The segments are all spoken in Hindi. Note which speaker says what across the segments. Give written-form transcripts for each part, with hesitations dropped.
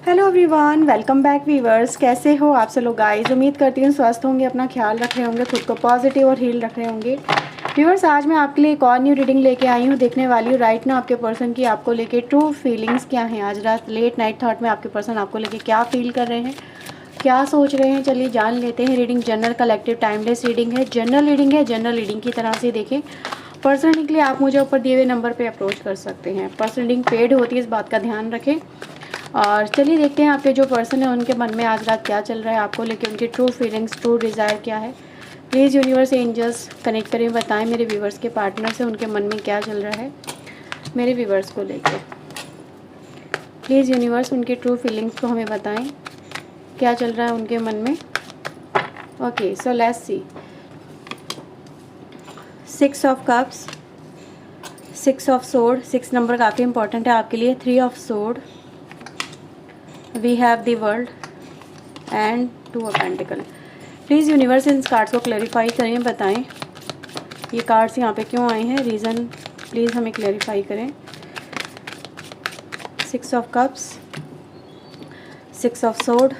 Speaker 1: Hello everyone, welcome back viewers. कैसे हो आप सब लोग गाइस? उम्मीद करती हूँ स्वस्थ होंगे, अपना ख्याल रख रहे होंगे, खुद को पॉजिटिव और हील रख रहे होंगे। वीवर्स, आज मैं आपके लिए एक और न्यू रीडिंग लेके आई हूँ। देखने वाली हूँ राइट ना आपके पर्सन की आपको लेके ट्रू फीलिंग्स क्या हैं। आज रात लेट नाइट थॉट में आपके पर्सन आपको लेके क्या फील कर रहे हैं, क्या सोच रहे हैं, चलिए जान लेते हैं। Reading general collective timeless reading है, जनरल रीडिंग है। जनरल रीडिंग की तरह से देखें। पर्सनल रीडिंग के लिए आप मुझे ऊपर दिए हुए नंबर पे अप्रोच कर सकते हैं। पर्सनल रीडिंग पेड होती है, इस बात का ध्यान रखें। और चलिए देखते हैं आपके जो पर्सन है उनके मन में आज रात क्या चल रहा है, आपको लेके उनकी ट्रू फीलिंग्स, ट्रू डिज़ायर क्या है। प्लीज़ यूनिवर्स एंजल्स कनेक्ट करें, बताएं मेरे व्यूवर्स के पार्टनर से उनके मन में क्या चल रहा है मेरे व्यूवर्स को लेके। प्लीज़ यूनिवर्स उनकी ट्रू फीलिंग्स को हमें बताएं, क्या चल रहा है उनके मन में। Okay, so let's see. 6 of cups, 6 of sword, 6 number काफ़ी इंपॉर्टेंट है आपके लिए। 3 of sword, we have the world and 2 of pentacle. Please universe in cards को क्लैरिफाई करें, बताएं ये कार्ड्स यहाँ पे क्यों आए हैं, रीज़न प्लीज़ हमें क्लैरिफाई करें। 6 of cups, 6 of sword,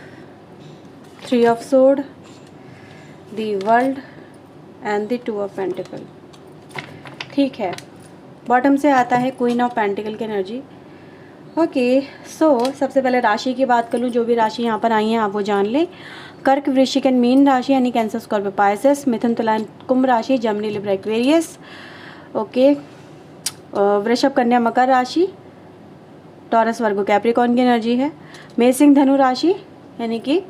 Speaker 1: 3 of sword, the world and the 2 of pentacle. ठीक है, बॉटम से आता है क्वीन ऑफ पेंटिकल की एनर्जी। ओके, सो सबसे पहले राशि की बात कर लूँ। जो भी राशि यहाँ पर आई हैं आप वो जान लें। कर्क, वृश्चिक एंड मीन राशि यानी कैंसर, स्कॉर्पियो, पाइसेस, मिथुन, तुला, कुंभ राशि, जमनी, लिब्रा, एक्वेरियस। ओके, वृषभ, कन्या, मकर राशि, टॉरस, वर्गो, कैप्रिकॉर्न की एनर्जी है। मेष, सिंह, धनु राशि यानी कि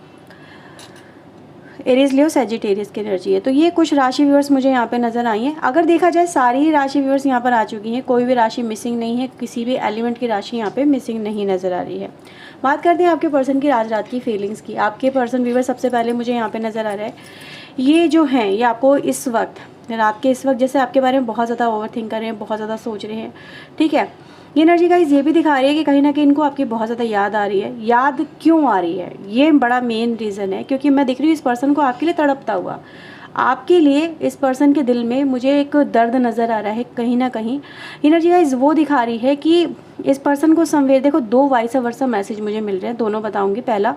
Speaker 1: एरीज, लियो, सैजिटेरियस की एनर्जी है। तो ये कुछ राशि व्यूअर्स मुझे यहाँ पे नज़र आई हैं। अगर देखा जाए सारी ही राशि व्यूअर्स यहाँ पर आ चुकी हैं, कोई भी राशि मिसिंग नहीं है, किसी भी एलिमेंट की राशि यहाँ पे मिसिंग नहीं नज़र आ रही है। बात करते हैं आपके पर्सन की आज रात की फीलिंग्स की। आपके पर्सन व्यूअर्स सबसे पहले मुझे यहाँ पे नज़र आ रहा है, ये जो हैं ये आपको इस वक्त, रात के इस वक्त जैसे आपके बारे में बहुत ज़्यादा ओवर थिंक कर रहे हैं, बहुत ज़्यादा सोच रहे हैं। ठीक है, ये एनर्जी गाइस ये भी दिखा रही है कि कहीं ना कहीं इनको आपकी बहुत ज़्यादा याद आ रही है। याद क्यों आ रही है, ये बड़ा मेन रीज़न है, क्योंकि मैं दिख रही हूँ इस पर्सन को आपके लिए तड़पता हुआ। आपके लिए इस पर्सन के दिल में मुझे एक दर्द नज़र आ रहा है कहीं ना कहीं। एनर्जी गाइस वो दिखा रही है कि इस पर्सन को संवेद, देखो 2 वाइस वर्सा मैसेज मुझे मिल रहे हैं, दोनों बताऊँगी। पहला,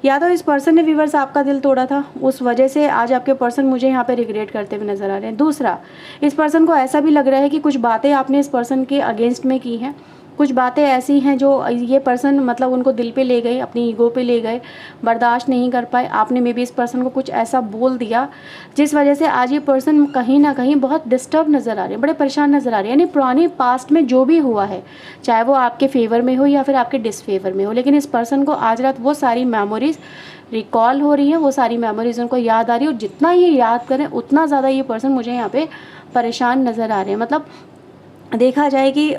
Speaker 1: या तो इस पर्सन ने व्यूअर्स आपका दिल तोड़ा था, उस वजह से आज आपके पर्सन मुझे यहाँ पे रिग्रेट करते हुए नज़र आ रहे हैं। दूसरा, इस पर्सन को ऐसा भी लग रहा है कि कुछ बातें आपने इस पर्सन के अगेंस्ट में की हैं, कुछ बातें ऐसी हैं जो ये पर्सन मतलब उनको दिल पे ले गए, अपनी ईगो पे ले गए, बर्दाश्त नहीं कर पाए। आपने मे बी इस पर्सन को कुछ ऐसा बोल दिया जिस वजह से आज ये पर्सन कहीं ना कहीं बहुत डिस्टर्ब नज़र आ रहे हैं, बड़े परेशान नज़र आ रहे हैं। यानी पुरानी पास्ट में जो भी हुआ है, चाहे वो आपके फेवर में हो या फिर आपके डिसफेवर में हो, लेकिन इस पर्सन को आज रात वो सारी मेमोरीज रिकॉल हो रही हैं, वो सारी मेमोरीज उनको याद आ रही है। और जितना ये याद करें उतना ज़्यादा ये पर्सन मुझे यहाँ पे परेशान नज़र आ रहे हैं। मतलब देखा जाए कि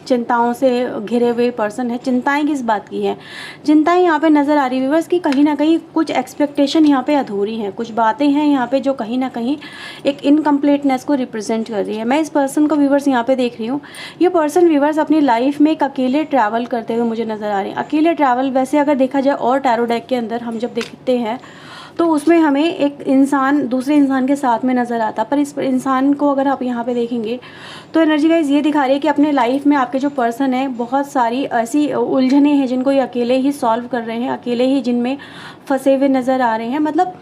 Speaker 1: चिंताओं से घिरे हुए पर्सन है। चिंताएं किस बात की हैं, चिंताएं यहाँ पे नज़र आ रही है व्यूअर्स कि कहीं ना कहीं कुछ एक्सपेक्टेशन यहाँ पे अधूरी हैं, कुछ बातें हैं यहाँ पे जो कहीं ना कहीं एक इनकम्प्लीटनेस को रिप्रेजेंट कर रही है। मैं इस पर्सन को व्यूअर्स यहाँ पे देख रही हूँ, ये पर्सन व्यूअर्स अपनी लाइफ में एक अकेले ट्रैवल करते हुए मुझे नज़र आ रहे हैं। अकेले ट्रैवल वैसे अगर देखा जाए और टैरो डेक के अंदर हम जब देखते हैं तो उसमें हमें एक इंसान दूसरे इंसान के साथ में नज़र आता, पर इस इंसान को अगर आप यहाँ पे देखेंगे तो एनर्जी गाइस ये दिखा रही है कि अपने लाइफ में आपके जो पर्सन है बहुत सारी ऐसी उलझने हैं जिनको ये अकेले ही सॉल्व कर रहे हैं, अकेले ही जिनमें फंसे हुए नज़र आ रहे हैं। मतलब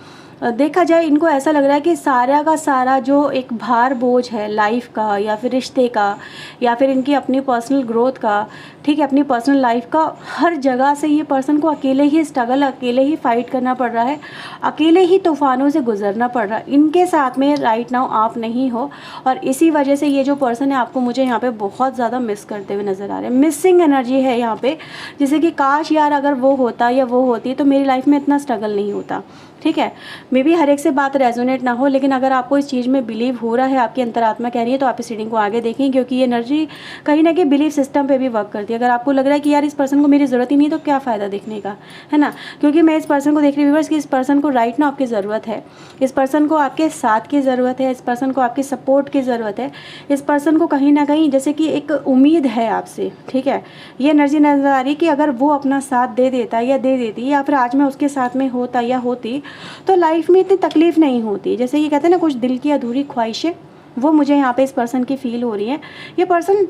Speaker 1: देखा जाए इनको ऐसा लग रहा है कि सारा का सारा जो एक भार बोझ है लाइफ का या फिर रिश्ते का या फिर इनकी अपनी पर्सनल ग्रोथ का, ठीक है, अपनी पर्सनल लाइफ का, हर जगह से ये पर्सन को अकेले ही स्ट्रगल, अकेले ही फाइट करना पड़ रहा है, अकेले ही तूफानों से गुजरना पड़ रहा है। इनके साथ में राइट नाउ आप नहीं हो और इसी वजह से ये जो पर्सन है आपको मुझे यहाँ पे बहुत ज़्यादा मिस करते हुए नज़र आ रहे हैं। मिसिंग एनर्जी है यहाँ पे, जैसे कि काश यार अगर वो होता या वो होती तो मेरी लाइफ में इतना स्ट्रगल नहीं होता। ठीक है, मे बी हर एक से बात रेजोनेट ना हो, लेकिन अगर आपको इस चीज़ में बिलीव हो रहा है, आपकी अंतरात्मा कह रही है, तो आप इस रीडिंग को आगे देखें, क्योंकि ये एनर्जी कहीं ना कहीं बिलीफ सिस्टम पे भी वर्क करती है। अगर आपको लग रहा है कि यार इस पर्सन को मेरी ज़रूरत ही नहीं तो क्या फ़ायदा देखने का, है ना, क्योंकि मैं इस पर्सन को देख रही हूँ कि इस पर्सन को राइट ना आपकी ज़रूरत है, इस पर्सन को आपके साथ की ज़रूरत है, इस पर्सन को आपकी सपोर्ट की ज़रूरत है, इस पर्सन को कहीं ना कहीं जैसे कि एक उम्मीद है आपसे। ठीक है, ये एनर्जी नज़र आ रही है कि अगर वो अपना साथ दे देता या दे देती या फिर आज मैं उसके साथ में होता या होती तो लाइफ में इतनी तकलीफ नहीं होती। जैसे ये कहते हैं ना कुछ दिल की अधूरी ख्वाहिशें, वो मुझे यहाँ पे इस पर्सन की फील हो रही है। ये पर्सन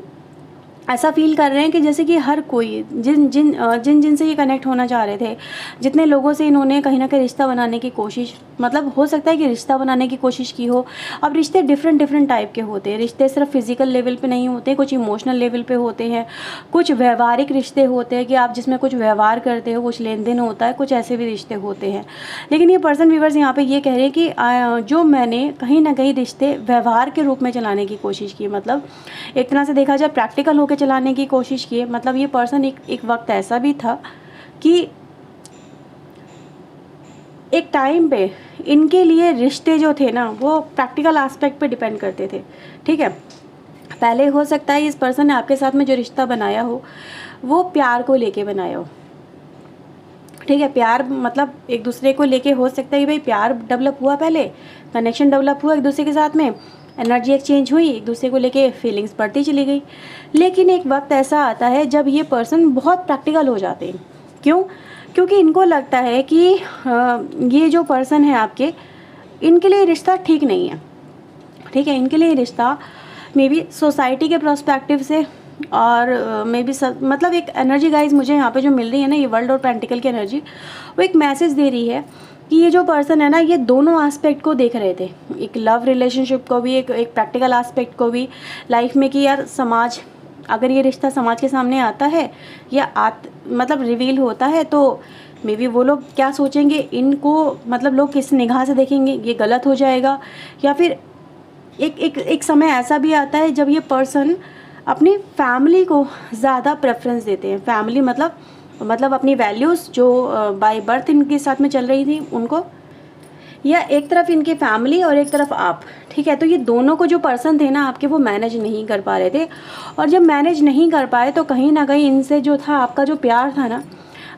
Speaker 1: ऐसा फील कर रहे हैं कि जैसे कि हर कोई जिन से ये कनेक्ट होना चाह रहे थे, जितने लोगों से इन्होंने कहीं ना कहीं रिश्ता बनाने की कोशिश, मतलब हो सकता है कि रिश्ता बनाने की कोशिश की हो। अब रिश्ते डिफरेंट टाइप के होते हैं। रिश्ते सिर्फ फिजिकल लेवल पे नहीं होते, कुछ इमोशनल लेवल पे होते हैं, कुछ व्यवहारिक रिश्ते होते हैं कि आप जिसमें कुछ व्यवहार करते हो, कुछ लेन देन होता है, कुछ ऐसे भी रिश्ते होते हैं। लेकिन ये पर्सन व्यूअर्स यहाँ पे ये कह रहे हैं कि जो मैंने कहीं ना कहीं रिश्ते व्यवहार के रूप में चलाने की कोशिश की, मतलब एक तरह से देखा जाए प्रैक्टिकल होकर चलाने की कोशिश की है। मतलब ये पर्सन एक वक्त ऐसा भी था कि एक टाइम पे इनके लिए रिश्ते जो थे ना वो प्रैक्टिकल एस्पेक्ट पे डिपेंड करते थे, ठीक है। पहले हो सकता है इस पर्सन ने आपके साथ में जो रिश्ता बनाया हो वो प्यार को लेके बनाया हो, ठीक है। प्यार मतलब एक दूसरे को लेके हो सकता है कि भाई प्यार डेवलप हुआ, पहले कनेक्शन डेवलप हुआ एक दूसरे के साथ में, एनर्जी एक्सचेंज हुई, एक दूसरे को लेके फीलिंग्स बढ़ती चली गई। लेकिन एक वक्त ऐसा आता है जब ये पर्सन बहुत प्रैक्टिकल हो जाते हैं। क्यों? क्योंकि इनको लगता है कि ये जो पर्सन है आपके, इनके लिए रिश्ता ठीक नहीं है, ठीक है। इनके लिए रिश्ता मे बी सोसाइटी के प्रोस्पेक्टिव से और मे बी सब, मतलब एक एनर्जी गाइज मुझे यहाँ पे जो मिल रही है ना, ये वर्ल्ड और पेंटिकल की एनर्जी, वो एक मैसेज दे रही है कि ये जो पर्सन है ना, ये दोनों एस्पेक्ट को देख रहे थे, एक लव रिलेशनशिप को भी, एक प्रैक्टिकल एस्पेक्ट को भी लाइफ में, कि यार समाज, अगर ये रिश्ता समाज के सामने आता है या मतलब रिवील होता है तो मे बी वो लोग क्या सोचेंगे, इनको मतलब लोग किस निगाह से देखेंगे, ये गलत हो जाएगा। या फिर एक समय ऐसा भी आता है जब ये पर्सन अपनी फैमिली को ज़्यादा प्रेफरेंस देते हैं। फैमिली मतलब अपनी वैल्यूज़ जो बाय बर्थ इनके साथ में चल रही थी उनको, या एक तरफ इनकी फैमिली और एक तरफ आप, ठीक है। तो ये दोनों को जो पर्सन थे ना आपके, वो मैनेज नहीं कर पा रहे थे। और जब मैनेज नहीं कर पाए तो कहीं ना कहीं इनसे जो था, आपका जो प्यार था ना,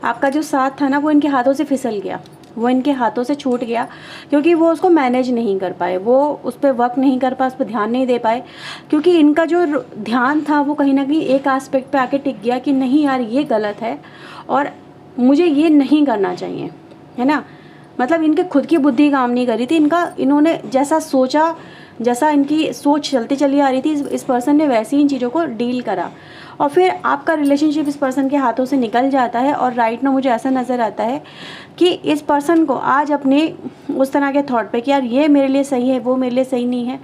Speaker 1: आपका जो साथ था ना, वो इनके हाथों से फिसल गया, वो इनके हाथों से छूट गया, क्योंकि वो उसको मैनेज नहीं कर पाए, वो उस पर वर्क नहीं कर पाए, उस पर ध्यान नहीं दे पाए। क्योंकि इनका जो ध्यान था वो कहीं ना कहीं एक एस्पेक्ट पे आके टिक गया कि नहीं यार ये गलत है और मुझे ये नहीं करना चाहिए, है ना। मतलब इनके खुद की बुद्धि काम नहीं कर रही थी, इन्होंने जैसा सोचा, जैसा इनकी सोच चलती चली आ रही थी, इस पर्सन ने वैसे ही इन चीज़ों को डील करा। और फिर आपका रिलेशनशिप इस पर्सन के हाथों से निकल जाता है। और राइट ना मुझे ऐसा नज़र आता है कि इस पर्सन को आज अपने उस तरह के थॉट पे कि यार ये मेरे लिए सही है, वो मेरे लिए सही नहीं है,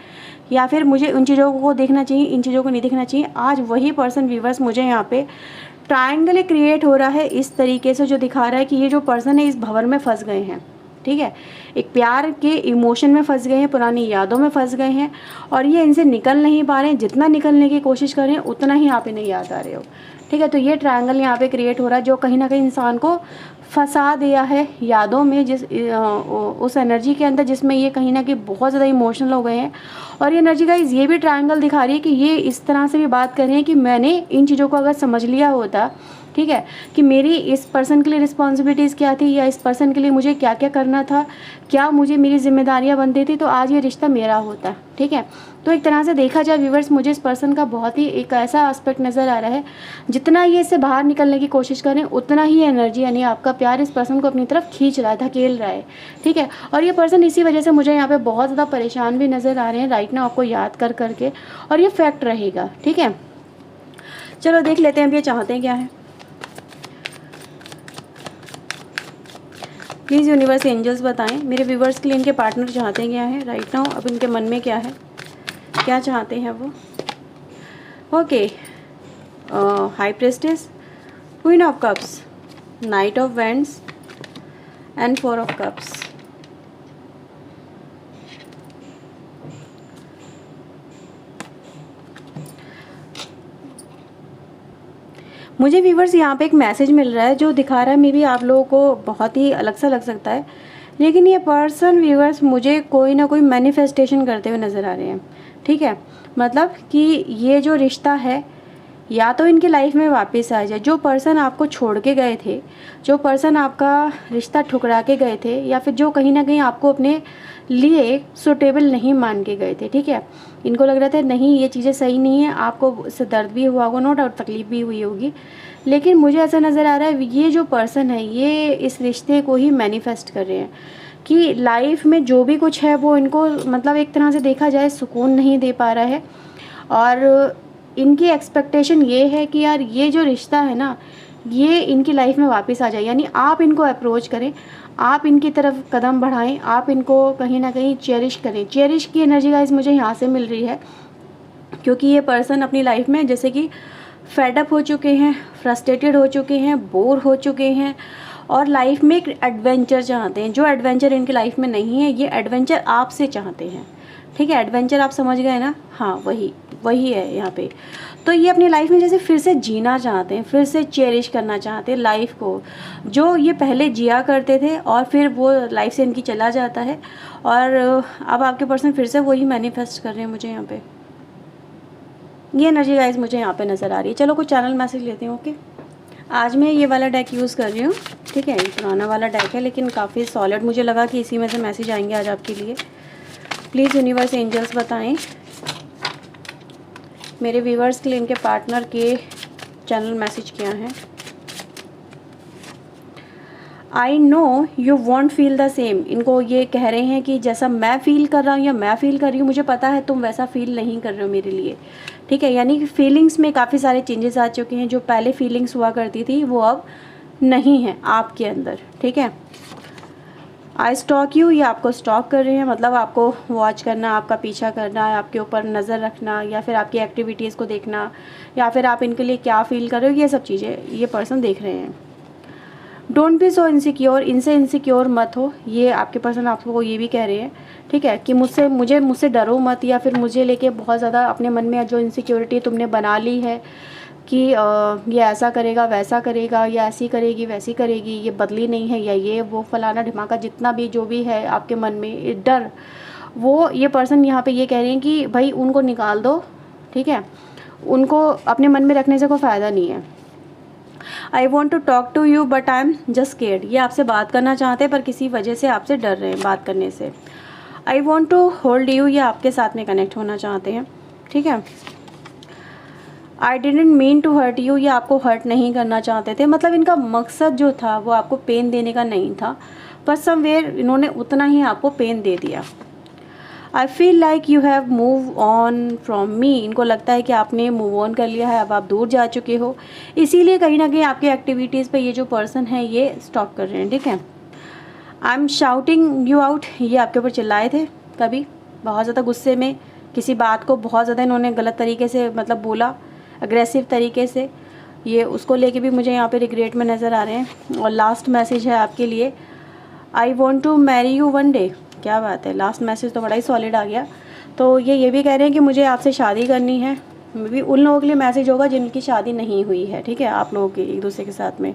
Speaker 1: या फिर मुझे उन चीज़ों को देखना चाहिए, इन चीज़ों को नहीं देखना चाहिए। आज वही पर्सन व्यूअर्स मुझे यहाँ पे ट्रायंगल क्रिएट हो रहा है इस तरीके से, जो दिखा रहा है कि ये जो पर्सन है इस भंवर में फंस गए हैं, ठीक है। एक प्यार के इमोशन में फंस गए हैं, पुरानी यादों में फंस गए हैं और ये इनसे निकल नहीं पा रहे हैं। जितना निकलने की कोशिश कर रहे हैं उतना ही आप इन्हें याद आ रहे हो, ठीक है। तो ये ट्रायंगल यहाँ पे क्रिएट हो रहा है जो कहीं ना कहीं इंसान को फंसा दिया है यादों में, उस एनर्जी के अंदर जिसमें ये कहीं ना कहीं बहुत ज़्यादा इमोशनल हो गए हैं। और ये एनर्जी गाइस ये भी ट्रायंगल दिखा रही है कि ये इस तरह से भी बात कर रहे हैं कि मैंने इन चीज़ों को अगर समझ लिया होता, ठीक है, कि मेरी इस पर्सन के लिए रिस्पॉन्सिबिलिटीज़ क्या थी, या इस पर्सन के लिए मुझे क्या क्या करना था, क्या मुझे मेरी जिम्मेदारियां बनती थी, तो आज ये रिश्ता मेरा होता, ठीक है। तो एक तरह से देखा जाए व्यूवर्स, मुझे इस पर्सन का बहुत ही एक ऐसा एस्पेक्ट नज़र आ रहा है, जितना ये इससे बाहर निकलने की कोशिश करें उतना ही एनर्जी यानी आपका प्यार इस पर्सन को अपनी तरफ खींच रहा है, धकेल रहा है, ठीक है। और ये पर्सन इसी वजह से मुझे यहाँ पे बहुत ज़्यादा परेशान भी नज़र आ रहे हैं राइट ना, आपको याद कर करके, और ये फैक्ट रहेगा, ठीक है। चलो देख लेते हैं अब ये चाहते हैं क्या है। प्लीज़ यूनिवर्स एंजल्स बताएं मेरे व्यूवर्स के लिए इनके पार्टनर चाहते हैं क्या है राइट नाउ, अब इनके मन में क्या है, क्या चाहते हैं वो। Okay, high प्रेस्टेस, queen of cups, night of wands and 4 of cups. मुझे व्यूवर्स यहाँ पे एक मैसेज मिल रहा है जो दिखा रहा है, मे बी आप लोगों को बहुत ही अलग सा लग सकता है, लेकिन ये पर्सन व्यूवर्स मुझे कोई ना कोई मैनिफेस्टेशन करते हुए नज़र आ रहे हैं, ठीक है। मतलब कि ये जो रिश्ता है या तो इनकी लाइफ में वापस आ जाए, जो पर्सन आपको छोड़ के गए थे, जो पर्सन आपका रिश्ता ठुकरा के गए थे, या फिर जो कहीं ना कहीं आपको अपने लिए सुटेबल नहीं मान के गए थे, ठीक है। इनको लग रहा था नहीं ये चीज़ें सही नहीं है, आपको इससे दर्द भी हुआ होगा, नो डाउट तकलीफ भी हुई होगी, लेकिन मुझे ऐसा नज़र आ रहा है ये जो पर्सन है ये इस रिश्ते को ही मैनिफेस्ट कर रहे हैं कि लाइफ में जो भी कुछ है वो इनको मतलब एक तरह से देखा जाए सुकून नहीं दे पा रहा है। और इनकी एक्सपेक्टेशन ये है कि यार ये जो रिश्ता है ना, ये इनकी लाइफ में वापस आ जाए। यानी आप इनको अप्रोच करें, आप इनकी तरफ कदम बढ़ाएं, आप इनको कहीं ना कहीं चेरिश करें। चेरिश की एनर्जी गाइस मुझे यहाँ से मिल रही है, क्योंकि ये पर्सन अपनी लाइफ में जैसे कि फेडअप हो चुके हैं, फ्रस्ट्रेटेड हो चुके हैं, बोर हो चुके हैं और लाइफ में एक एडवेंचर चाहते हैं। जो एडवेंचर इनकी लाइफ में नहीं है, ये एडवेंचर आपसे चाहते हैं। ठीक है, एडवेंचर आप समझ गए ना? हाँ, वही है यहाँ पे। तो ये अपनी लाइफ में जैसे फिर से जीना चाहते हैं, फिर से चेरिश करना चाहते हैं लाइफ को, जो ये पहले जिया करते थे और फिर वो लाइफ से इनकी चला जाता है। और अब आपके पर्सन फिर से वही मैनिफेस्ट कर रहे हैं मुझे यहाँ पे। ये एनर्जी गाइस मुझे यहाँ पे नज़र आ रही है। चलो कुछ चैनल मैसेज लेते हैं। ओके, आज मैं ये वाला डेक यूज़ कर रही हूँ। ठीक है, ये पुराना वाला डेक है लेकिन काफ़ी सॉलिड, मुझे लगा कि इसी में से मैसेज आएंगे आज आपके लिए। प्लीज़ यूनिवर्स एंजल्स बताएं मेरे व्यूवर्स के लिए इनके पार्टनर के चैनल मैसेज क्या हैं। I know you want feel the same. इनको ये कह रहे हैं कि जैसा मैं फ़ील कर रहा हूँ या मैं फ़ील कर रही हूँ, मुझे पता है तुम वैसा फ़ील नहीं कर रहे हो मेरे लिए। ठीक है, यानी कि फीलिंग्स में काफ़ी सारे चेंजेस आ चुके हैं। जो पहले फीलिंग्स हुआ करती थी वो अब नहीं है आपके अंदर। ठीक है, आई स्टॉक यू, ये आपको स्टॉक कर रहे हैं, मतलब आपको वॉच करना, आपका पीछा करना, आपके ऊपर नज़र रखना, या फिर आपकी एक्टिविटीज़ को देखना, या फिर आप इनके लिए क्या फ़ील कर रहे हो, ये सब चीज़ें ये पर्सन देख रहे हैं। डोंट बी सो इनसिक्योर, इनसे इनसिक्योर मत हो, ये आपके पर्सन आपको ये भी कह रहे हैं। ठीक है, कि मुझसे डरो मत, या फिर मुझे लेके बहुत ज़्यादा अपने मन में जो इनसिक्योरिटी तुमने बना ली है कि ये ऐसा करेगा, वैसा करेगा, या ऐसी करेगी, वैसी करेगी, ये बदली नहीं है, या ये वो फलाना ढिमाका, जितना भी जो भी है आपके मन में डर, वो ये पर्सन यहाँ पे ये कह रहे हैं कि भाई उनको निकाल दो। ठीक है, उनको अपने मन में रखने से कोई फ़ायदा नहीं है। I want to talk to you but I am just scared, ये आपसे बात करना चाहते हैं पर किसी वजह से आपसे डर रहे हैं बात करने से। I want to hold you, ये आपके साथ में कनेक्ट होना चाहते हैं। ठीक है, I didn't mean to hurt you, ये आपको हर्ट नहीं करना चाहते थे, मतलब इनका मकसद जो था वो आपको पेन देने का नहीं था, पर समवेयर इन्होंने उतना ही आपको पेन दे दिया। I feel like you have move on from me, इनको लगता है कि आपने मूव ऑन कर लिया है, अब आप दूर जा चुके हो, इसीलिए कहीं ना कहीं आपकी एक्टिविटीज़ पे ये जो पर्सन है ये स्टॉप कर रहे हैं। ठीक है, I am shouting you out, ये आपके ऊपर चिल्लाए थे कभी बहुत ज़्यादा गुस्से में, किसी बात को बहुत ज़्यादा इन्होंने गलत तरीके से मतलब बोला, अग्रेसिव तरीके से, ये उसको लेके भी मुझे यहाँ पे रिग्रेट में नज़र आ रहे हैं। और लास्ट मैसेज है आपके लिए, I want to marry you one day, क्या बात है, लास्ट मैसेज तो बड़ा ही सॉलिड आ गया। तो ये भी कह रहे हैं कि मुझे आपसे शादी करनी है। मे बी उन लोगों के लिए मैसेज होगा जिनकी शादी नहीं हुई है। ठीक है, आप लोगों के एक दूसरे के साथ में।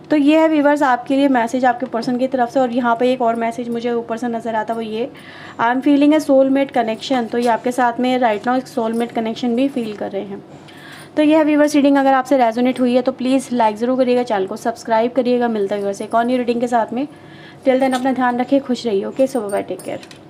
Speaker 1: तो ये है व्यूवर्स आपके लिए मैसेज आपके पर्सन की तरफ से। और यहाँ पे एक और मैसेज मुझे ऊपर से नज़र आता है, वो ये, I am feeling A soulmate connection, तो ये आपके साथ में राइट नाउ एक सोलमेट कनेक्शन भी फील कर रहे हैं। तो यह व्यूवर्स रीडिंग अगर आपसे रेजोनेट हुई है तो प्लीज़ लाइक ज़रूर करिएगा, चैनल को सब्सक्राइब करिएगा। मिलता है व्यूवर्स एक और न्यू रीडिंग के साथ में। टिल देन अपना ध्यान रखिए, खुश रहिए। ओके, सो बाय, टेक केयर।